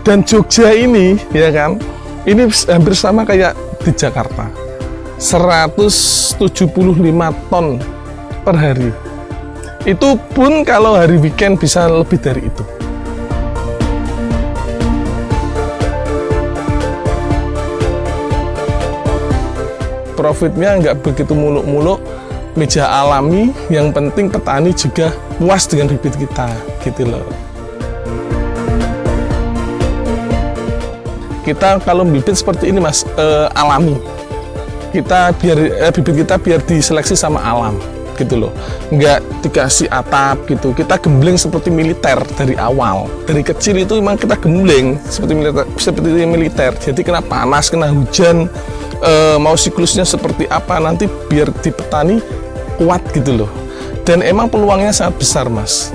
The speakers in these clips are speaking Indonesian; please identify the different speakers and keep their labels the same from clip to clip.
Speaker 1: Dan Jogja ini, ya kan, ini hampir sama kayak di Jakarta, 175 ton per hari. Itu pun kalau hari weekend bisa lebih dari itu. Profitnya nggak begitu muluk-muluk, meja alami, yang penting petani juga puas dengan bibit kita, gitu loh. Kita kalau bibit seperti ini mas, alami, kita biar bibit kita biar diseleksi sama alam, gitu loh, nggak dikasih atap gitu. Kita gembleng seperti militer dari awal, dari kecil itu memang kita gembleng seperti militer. Jadi kena panas, kena hujan, mau siklusnya seperti apa nanti biar di petani kuat gitu loh. Dan emang peluangnya sangat besar mas.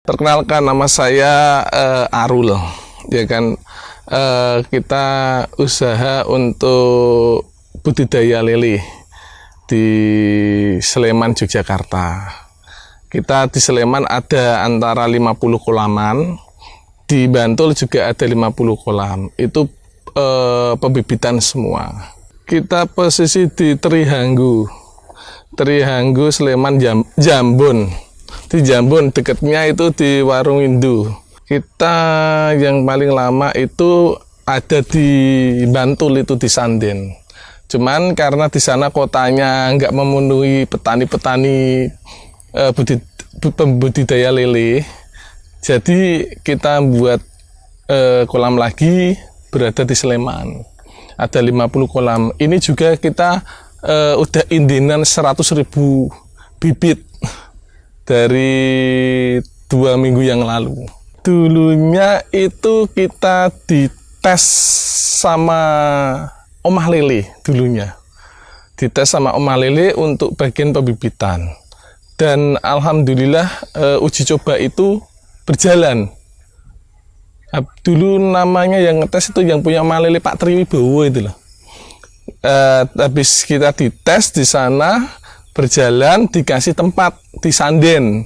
Speaker 1: Perkenalkan, nama saya Arul, ya kan. Kita usaha untuk budidaya lele di Sleman, Yogyakarta. Kita di Sleman ada antara 50 kolaman, di Bantul juga ada 50 kolam. Itu pembibitan semua. Kita posisi di Trihanggu, Sleman, Jambon. Di Jambon, dekatnya itu di Warung Indu. Kita yang paling lama itu ada di Bantul, itu di Sanden. Cuman karena di sana kotanya nggak memenuhi petani-petani budidaya lele, jadi kita buat kolam lagi berada di Sleman. Ada 50 kolam. Ini juga kita udah indinan 100.000 bibit dari 2 minggu yang lalu. Dulunya itu kita dites sama omah lele dulunya. Dites sama omah lele untuk bagian pembibitan. Dan alhamdulillah uji coba itu berjalan. Dulu namanya yang ngetes itu yang punya omah lele Pak Triwibowo itu loh. Habis kita dites di sana, berjalan, dikasih tempat di Sanden.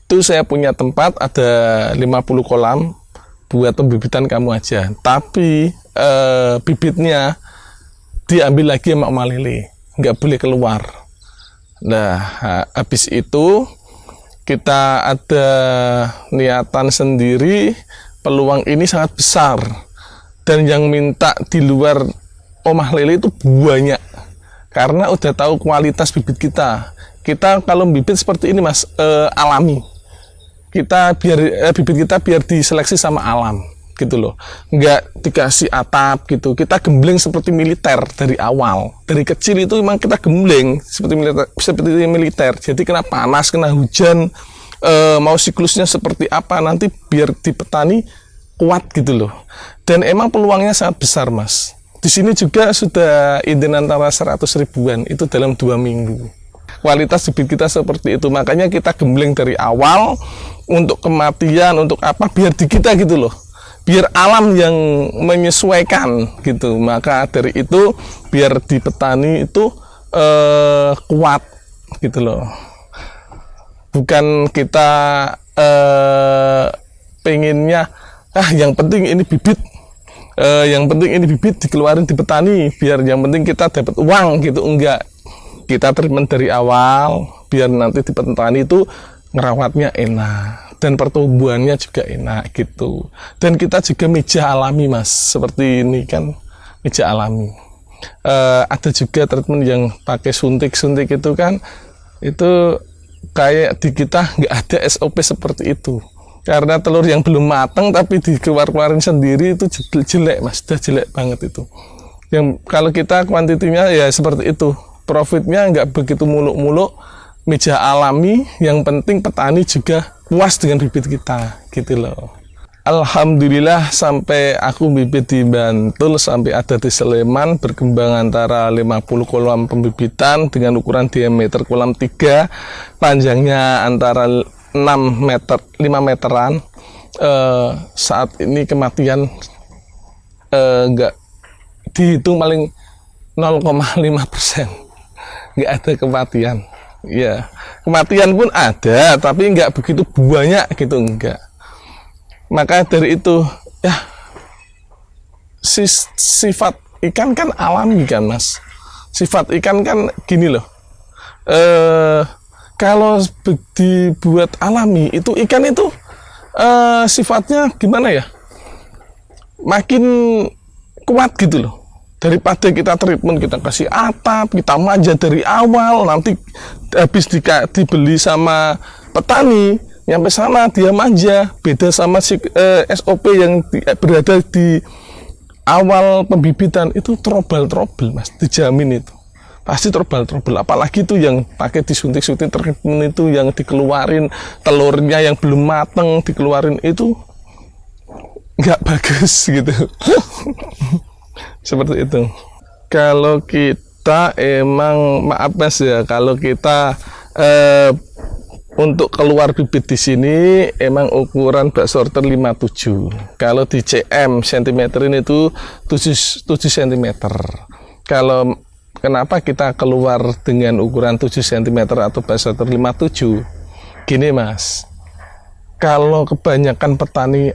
Speaker 1: Itu saya punya tempat ada 50 kolam buat pembibitan kamu aja. Tapi bibitnya diambil lagi sama omah lele, nggak boleh keluar. Nah, habis itu kita ada niatan sendiri, peluang ini sangat besar. Dan yang minta di luar omah lele itu banyak. Karena udah tahu kualitas bibit kita. Kita kalau bibit seperti ini mas, alami. Kita biar bibit kita biar diseleksi sama alam, gitu loh. Nggak dikasih atap gitu. Kita gembleng seperti militer dari awal. Dari kecil itu memang kita gembleng seperti militer. Jadi kena panas, kena hujan, mau siklusnya seperti apa nanti biar di petani kuat gitu loh. Dan emang peluangnya sangat besar mas. Di sini juga sudah inden antara 100 ribuan itu dalam 2 minggu. Kualitas bibit kita seperti itu, makanya kita gembleng dari awal untuk kematian, untuk apa, biar di kita gitu loh. Biar alam yang menyesuaikan gitu. Maka dari itu biar di petani itu kuat gitu loh. Bukan kita pengennya yang penting ini bibit. Yang penting ini bibit dikeluarin di petani, biar yang penting kita dapat uang gitu. Enggak, kita treatment dari awal biar nanti di petani itu ngerawatnya enak dan pertumbuhannya juga enak gitu. Dan kita juga meja alami mas, seperti ini kan meja alami. Ada juga treatment yang pakai suntik itu kan, itu kayak di kita nggak ada SOP seperti itu. Karena telur yang belum matang tapi dikeluarin sendiri itu jelek mas, sudah jelek banget itu. Yang kalau kita kuantitinya ya seperti itu, profitnya nggak begitu muluk-muluk, meja alami, yang penting petani juga puas dengan bibit kita, gitu loh. Alhamdulillah sampai aku bibit di Bantul sampai ada di Sleman, berkembang antara 50 kolam pembibitan dengan ukuran diameter kolam 3, panjangnya antara 6 meter, 5 meteran. Saat ini kematian nggak dihitung paling 0,5%. Nggak ada kematian. Ya, kematian pun ada, tapi nggak begitu banyak gitu, enggak. Maka dari itu, ya, sifat ikan kan alami kan, Mas. Sifat ikan kan gini loh. Kalau dibuat alami, itu ikan itu sifatnya gimana ya? Makin kuat gitu loh. Daripada kita treatment, kita kasih atap, kita manja dari awal, nanti habis dibeli sama petani, nyampe sana dia manja. Beda sama SOP yang berada di awal pembibitan, itu trouble, Mas, dijamin itu. Pasti trouble. Apalagi itu yang pakai disuntik-suntik treatment itu, yang dikeluarin telurnya yang belum mateng, dikeluarin itu nggak bagus gitu. Seperti itu. Kalau kita emang, maaf Mas ya, kalau kita untuk keluar bibit di sini emang ukuran bak sorter 57. Kalau di cm cm itu 7 cm. Kalau kenapa kita keluar dengan ukuran 7 cm atau bak sorter 57? Gini Mas, kalau kebanyakan petani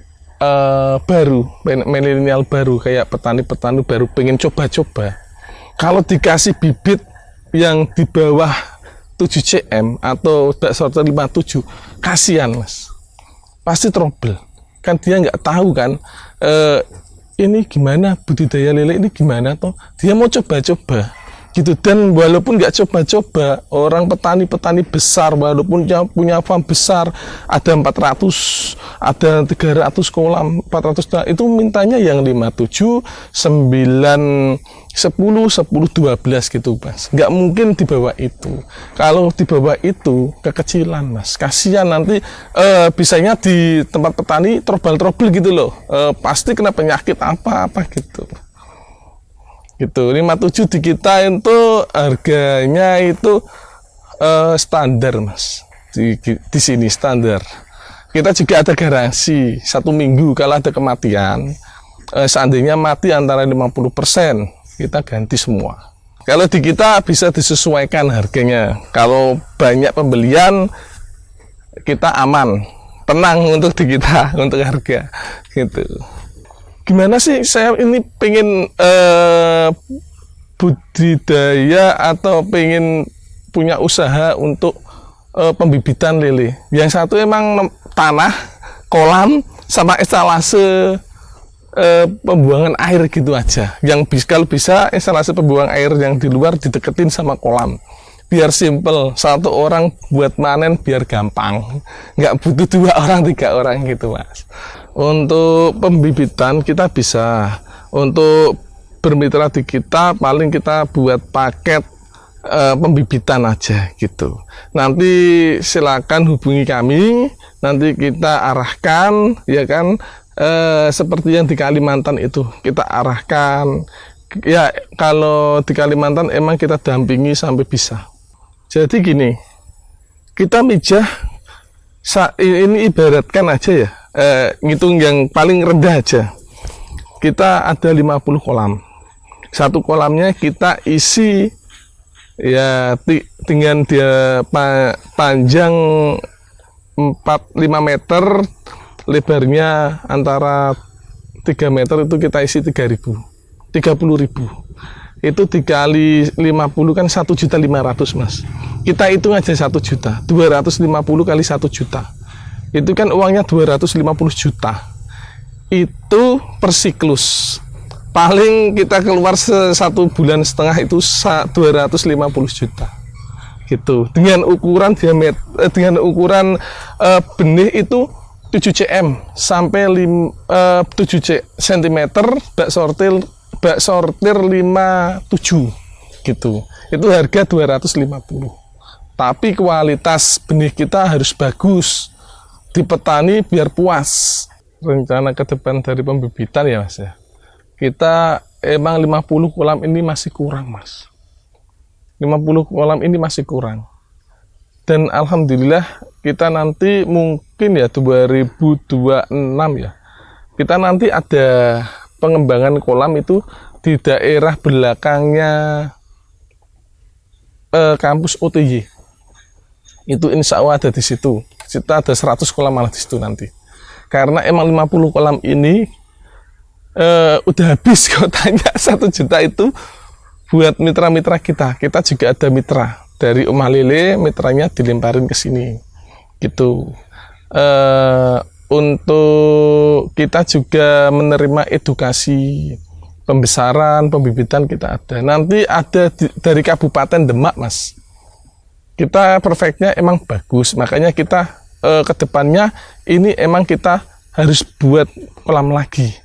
Speaker 1: baru, milenial baru, kayak petani-petani baru pengen coba-coba, kalau dikasih bibit yang di bawah 7 cm atau bak sorter 57, kasihan Mas, pasti trouble kan. Dia nggak tahu kan ini gimana budidaya lele ini gimana, toh dia mau coba-coba gitu. Dan walaupun nggak coba-coba, orang petani-petani besar walaupun punya farm besar, ada 400, ada 300 kolam, 400, nah, itu mintanya yang 57, 9, 10, 12 gitu Mas. Nggak mungkin di bawah itu. Kalau di bawah itu kekecilan Mas, kasihan nanti bisanya di tempat petani trouble gitu loh, pasti kena penyakit apa gitu. Gitu. 57 di kita itu harganya itu standar Mas, di sini standar. Kita juga ada garansi 1 minggu kalau ada kematian, seandainya mati antara 50%, kita ganti semua. Kalau di kita bisa disesuaikan harganya, kalau banyak pembelian kita aman, tenang untuk di kita, untuk harga gitu. Gimana sih saya ini pengen budidaya atau pengen punya usaha untuk pembibitan lele. Yang satu emang tanah, kolam, sama instalasi pembuangan air gitu aja. Yang kalau bisa instalasi pembuangan air yang di luar dideketin sama kolam. Biar simple, 1 orang buat panen biar gampang, nggak butuh 2 orang 3 orang gitu Mas. Untuk pembibitan kita bisa, untuk bermitra di kita paling kita buat paket pembibitan aja gitu. Nanti silakan hubungi kami, nanti kita arahkan ya kan, seperti yang di Kalimantan itu kita arahkan. Ya kalau di Kalimantan emang kita dampingi sampai bisa. Jadi gini, kita mijah ini ibaratkan aja ya, ngitung yang paling rendah aja. Kita ada 50 kolam. Satu kolamnya kita isi ya dengan dia panjang 4-5 meter, lebarnya antara 3 meter, itu kita isi 30.000. Itu dikali 50 kan 1.500.000 Mas. Kita hitung aja 1 juta, 250 kali 1 juta, itu kan uangnya 250 juta. Itu per siklus. Paling kita keluar 1,5 bulan itu 250 juta gitu. Dengan ukuran diameter, dengan ukuran benih itu 7 cm sampai 7 cm, bak sortir 57 gitu. Itu harga 250. Tapi kualitas benih kita harus bagus. Di petani biar puas. Rencana ke depan dari pembibitan ya Mas ya. Kita emang 50 kolam ini masih kurang Mas. 50 kolam ini masih kurang. Dan alhamdulillah kita nanti mungkin ya 2026 ya. Kita nanti ada pengembangan kolam itu di daerah belakangnya kampus OTY. Itu insya Allah ada di situ. Kita ada 100 kolam malah di situ nanti. Karena emang 50 kolam ini udah habis. Kalau tanya 1 juta itu buat mitra-mitra kita. Kita juga ada mitra dari Omah Lele, mitranya dilemparin ke sini. Gitu. Untuk kita juga menerima edukasi pembesaran, pembibitan kita ada. Nanti ada dari Kabupaten Demak, Mas. Kita perfectnya emang bagus, makanya kita ke depannya ini emang kita harus buat kolam lagi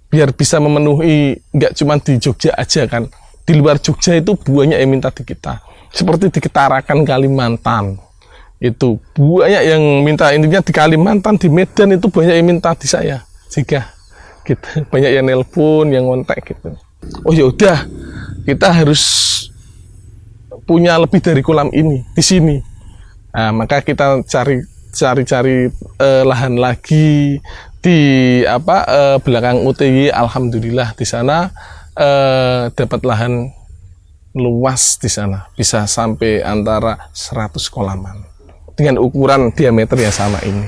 Speaker 1: biar bisa memenuhi, nggak cuma di Jogja aja kan, di luar Jogja itu banyak yang minta di kita, seperti di Ketarakan Kalimantan itu banyak yang minta, intinya di Kalimantan, di Medan itu banyak yang minta di saya jika gitu, banyak yang nelpon, yang kontak gitu. Oh ya udah, kita harus punya lebih dari kolam ini di sini. Nah, maka kita cari lahan lagi di belakang UTY. Alhamdulillah di sana dapat lahan luas di sana, bisa sampai antara 100 kolaman dengan ukuran diameter yang sama ini.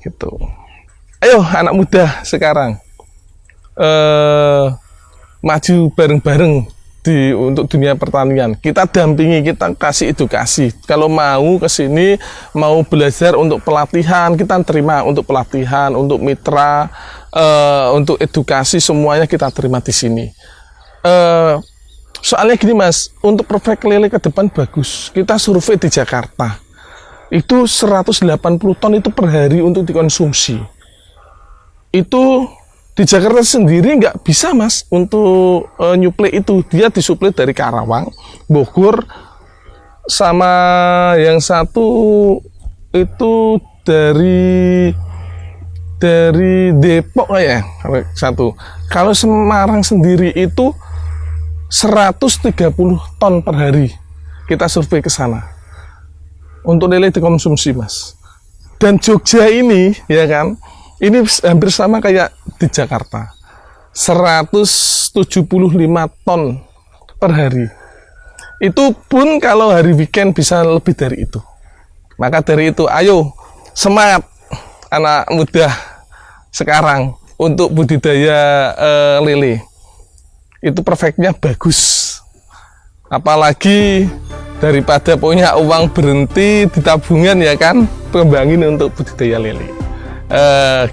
Speaker 1: Gitu. Ayo anak muda sekarang maju bareng-bareng untuk dunia pertanian. Kita dampingi, kita kasih edukasi. Kalau mau ke sini, mau belajar untuk pelatihan, kita terima untuk pelatihan, untuk mitra, untuk edukasi, semuanya kita terima di sini. Soalnya gini Mas, untuk Perfect Lele ke depan bagus. Kita survei di Jakarta, itu 180 ton itu per hari untuk dikonsumsi. Itu di Jakarta sendiri nggak bisa Mas untuk nyuplai itu. Dia disuplai dari Karawang, Bogor, sama yang satu itu dari Depok ya satu. Kalau Semarang sendiri itu 130 ton per hari. Kita survei ke sana untuk lele dikonsumsi Mas. Dan Jogja ini ya kan, ini hampir sama kayak di Jakarta, 175 ton per hari. Itu pun kalau hari weekend bisa lebih dari itu. Maka dari itu, ayo semangat anak muda sekarang untuk budidaya lele. Itu perfectnya bagus. Apalagi daripada punya uang berhenti di tabungan ya kan, kembangin untuk budidaya lele.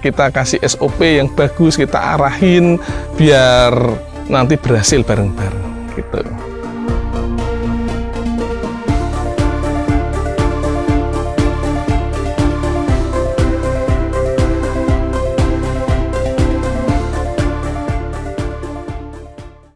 Speaker 1: Kita kasih SOP yang bagus, kita arahin biar nanti berhasil bareng-bareng gitu.